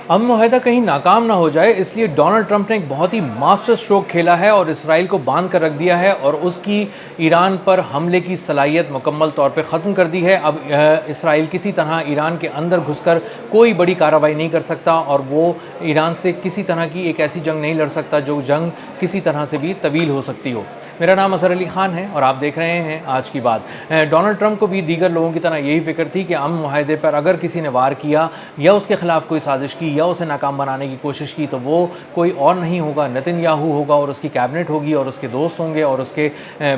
امن معاہدہ کہیں ناکام نہ ہو جائے اس لیے ڈونلڈ ٹرمپ نے ایک بہت ہی ماسٹر سٹروک کھیلا ہے اور اسرائیل کو باندھ کر رکھ دیا ہے اور اس کی ایران پر حملے کی صلاحیت مکمل طور پہ ختم کر دی ہے۔ اب اسرائیل کسی طرح ایران کے اندر گھس کر کوئی بڑی کارروائی نہیں کر سکتا اور وہ ایران سے کسی طرح کی ایک ایسی جنگ نہیں لڑ سکتا جو جنگ کسی طرح سے بھی طویل ہو سکتی ہو۔ میرا نام اظہر علی خان ہے اور آپ دیکھ رہے ہیں آج کی بات۔ ڈونلڈ ٹرمپ کو بھی دیگر لوگوں کی طرح یہی فکر تھی کہ امن معاہدے پر اگر کسی نے وار کیا یا اس کے خلاف کوئی سازش کی یا اسے ناکام بنانے کی کوشش کی تو وہ کوئی اور نہیں ہوگا، نتن یاہو ہوگا اور اس کی کیبنٹ ہوگی اور اس کے دوست ہوں گے اور اس کے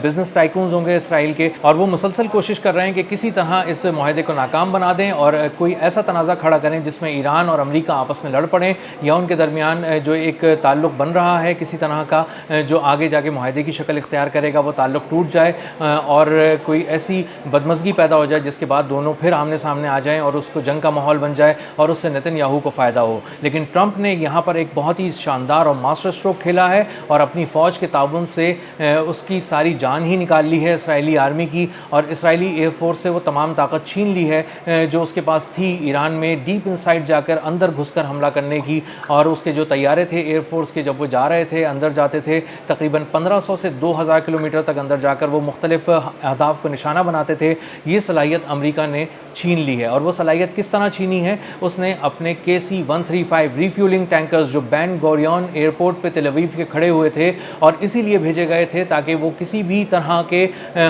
بزنس ٹائکونز ہوں گے اسرائیل کے، اور وہ مسلسل کوشش کر رہے ہیں کہ کسی طرح اس معاہدے کو ناکام بنا دیں اور کوئی ایسا تنازع کھڑا کریں جس میں ایران اور امریکہ آپس میں لڑ پڑیں یا ان کے درمیان جو ایک تعلق بن رہا ہے کسی طرح کا جو آگے جا کے معاہدے کی شکل اختیار کرے گا وہ تعلق ٹوٹ جائے اور کوئی ایسی بدمزگی پیدا ہو جائے جس کے بعد دونوں پھر آمنے سامنے آ جائیں اور اس کو جنگ کا ماحول بن جائے اور اس سے نتن یاہو کو فائدہ ہو۔ لیکن ٹرمپ نے یہاں پر ایک بہت ہی شاندار اور ماسٹر سٹروک کھیلا ہے اور اپنی فوج کے تعاون سے اس کی ساری جان ہی نکال لی ہے اسرائیلی آرمی کی، اور اسرائیلی ایئر فورس سے وہ تمام طاقت چھین لی ہے جو اس کے پاس تھی ایران میں ڈیپ انسائڈ جا کر اندر گھس کر حملہ کرنے کی۔ اور اس کے جو طیارے تھے ایئر فورس کے جب وہ جا رہے تھے اندر جاتے تھے تقریباً 1500 سے 2000 کلومیٹر تک اندر جا کر وہ مختلف اہداف کو نشانہ بناتے تھے، یہ صلاحیت امریکہ نے چھین لی ہے۔ اور وہ صلاحیت کس طرح چھینی ہے؟ اس نے اپنے KC-135 ریفیولنگ ٹینکرز جو بین گوریون ایئرپورٹ پہ تل اویو کے کھڑے ہوئے تھے اور اسی لیے بھیجے گئے تھے تاکہ وہ کسی بھی طرح کے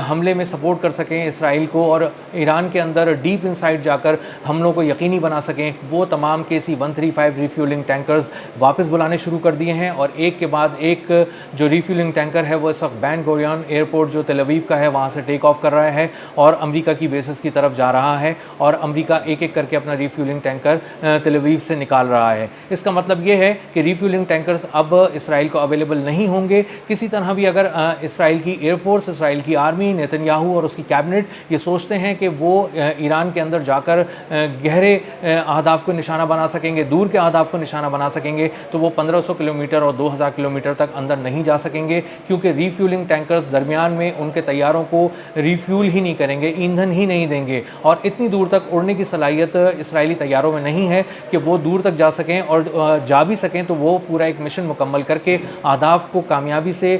حملے میں سپورٹ کر سکیں اسرائیل کو اور ایران کے اندر ڈیپ انسائڈ جا کر حملوں کو یقینی بنا سکیں، وہ تمام KC-135 ریفیولنگ ٹینکرز واپس بلانے شروع کر دیے ہیں اور ایک کے بعد ایک جو ریفیولنگ ٹینکر ہے وہ اس وقت بین گوریون ایئرپورٹ جو تل اویو کا ہے وہاں سے ٹیک آف کر رہا ہے اور امریکہ کی بیسز کی طرف جا رہا ہے اور امریکہ ایک ایک کر کے اپنا ریفیولنگ ٹینکر تل اویو سے نکال رہا ہے۔ اس کا مطلب یہ ہے کہ ریفیولنگ ٹینکرز اب اسرائیل کو اویلیبل نہیں ہوں گے کسی طرح بھی۔ اگر اسرائیل کی ایئر فورس، اسرائیل کی آرمی، نتن یاہو اور اس کی کیبنٹ یہ سوچتے ہیں کہ وہ ایران کے اندر جا کر گہرے اہداف کو نشانہ بنا سکیں گے، دور کے اہداف کو نشانہ بنا سکیں گے، تو وہ 1500 کلومیٹر اور 2000 کلومیٹر تک اندر نہیں جا سکیں گے کیونکہ ریفیولنگ ٹینکرز درمیان میں ان کے طیاروں کو ریفیول ہی نہیں کریں گے، ایندھن ہی نہیں دیں گے اور اتنی دور تک اڑنے کی صلاحیت اسرائیلی طیاروں میں نہیں ہے کہ وہ دور تک جا سکیں، اور جا بھی سکیں تو وہ پورا ایک مشن مکمل کر کے اہداف کو کامیابی سے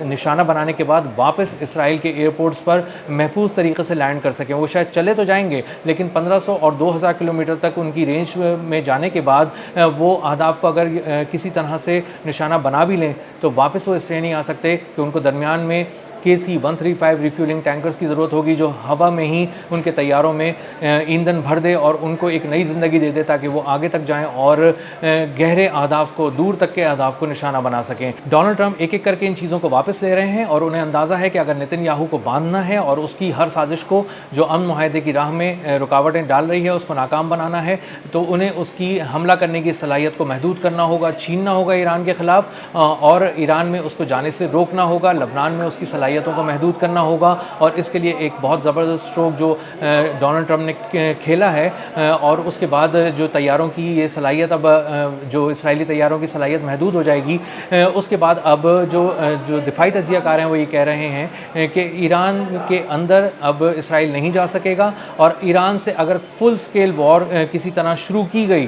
نشانہ بنانے کے بعد واپس اسرائیل کے ایئرپورٹس پر محفوظ طریقے سے لینڈ کر سکیں۔ وہ شاید چلے تو جائیں گے لیکن 1500 اور 2000 کلومیٹر تک ان کی رینج میں جانے کے بعد وہ اہداف کو اگر کسی طرح سے نشانہ بنا بھی لیں تو واپس وہ اس لیے نہیں آ سکتے کہ ان کو درمیان میں KC-135 ریفیولنگ ٹینکرز کی ضرورت ہوگی جو ہوا میں ہی ان کے طیاروں میں ایندھن بھر دے اور ان کو ایک نئی زندگی دے دے تاکہ وہ آگے تک جائیں اور گہرے اہداف کو، دور تک کے اہداف کو نشانہ بنا سکیں۔ ڈونلڈ ٹرمپ ایک ایک کر کے ان چیزوں کو واپس لے رہے ہیں اور انہیں اندازہ ہے کہ اگر نتن یاہو کو باندھنا ہے اور اس کی ہر سازش کو جو امن معاہدے کی راہ میں رکاوٹیں ڈال رہی ہے اس کو ناکام بنانا ہے تو انہیں اس کی حملہ کرنے کی صلاحیت کو محدود کرنا ہوگا، چھیننا ہوگا ایران کے خلاف اور ایران میں اس کو جانے سے روکنا ہوگا، لبنان میں اس کی صلاحیتوں کو محدود کرنا ہوگا۔ اور اس کے لیے ایک بہت زبردست اسٹروک جو ڈونلڈ ٹرمپ نے کھیلا ہے اور اس کے بعد جو طیاروں کی یہ صلاحیت اب جو اسرائیلی طیاروں کی صلاحیت محدود ہو جائے گی، اس کے بعد اب جو دفاعی تجزیہ کار ہیں وہ یہ کہہ رہے ہیں کہ ایران کے اندر اب اسرائیل نہیں جا سکے گا اور ایران سے اگر فل سکیل وار کسی طرح شروع کی گئی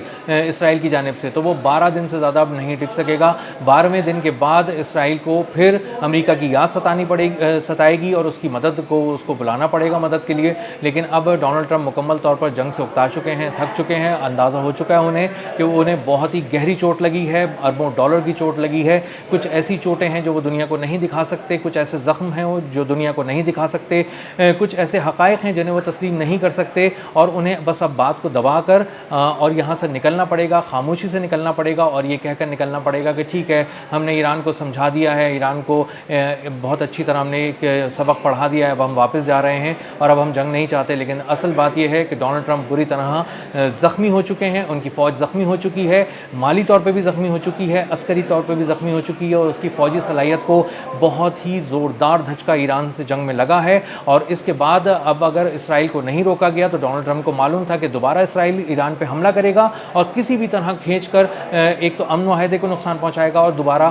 اسرائیل کی جانب سے تو وہ 12 دن سے زیادہ اب نہیں ٹک سکے گا۔ 12ویں دن کے بعد اسرائیل کو پھر امریکہ کی یاد ستائے گی اور اس کی مدد کو اس کو بلانا پڑے گا مدد کے لیے۔ لیکن اب ڈونلڈ ٹرمپ مکمل طور پر جنگ سے اکتا چکے ہیں، تھک چکے ہیں، اندازہ ہو چکا ہے انہیں کہ انہیں بہت ہی گہری چوٹ لگی ہے، اربوں ڈالر کی چوٹ لگی ہے، کچھ ایسی چوٹیں ہیں جو وہ دنیا کو نہیں دکھا سکتے، کچھ ایسے زخم ہیں جو دنیا کو نہیں دکھا سکتے، کچھ ایسے حقائق ہیں جنہیں وہ تسلیم نہیں کر سکتے اور انہیں بس اب بات کو دبا کر اور یہاں سے نکلنا پڑے گا، خاموشی سے نکلنا پڑے گا اور یہ کہہ کر نکلنا پڑے گا کہ ٹھیک ہے ہم نے ایران کو سمجھا دیا ہے، ایران کو بہت اچھی طرح ہم نے ایک سبق پڑھا دیا ہے، اب ہم واپس جا رہے ہیں اور اب ہم جنگ نہیں چاہتے۔ لیکن اصل بات یہ ہے کہ ڈونلڈ ٹرمپ بری طرح زخمی ہو چکے ہیں، ان کی فوج زخمی ہو چکی ہے، مالی طور پہ بھی زخمی ہو چکی ہے، عسکری طور پہ بھی زخمی ہو چکی ہے اور اس کی فوجی صلاحیت کو بہت ہی زوردار دھچکا ایران سے جنگ میں لگا ہے۔ اور اس کے بعد اب اگر اسرائیل کو نہیں روکا گیا تو ڈونلڈ ٹرمپ کو معلوم تھا کہ دوبارہ اسرائیل ایران پہ حملہ کرے گا اور کسی بھی طرح کھینچ کر ایک تو امن معاہدے کو نقصان پہنچائے گا اور دوبارہ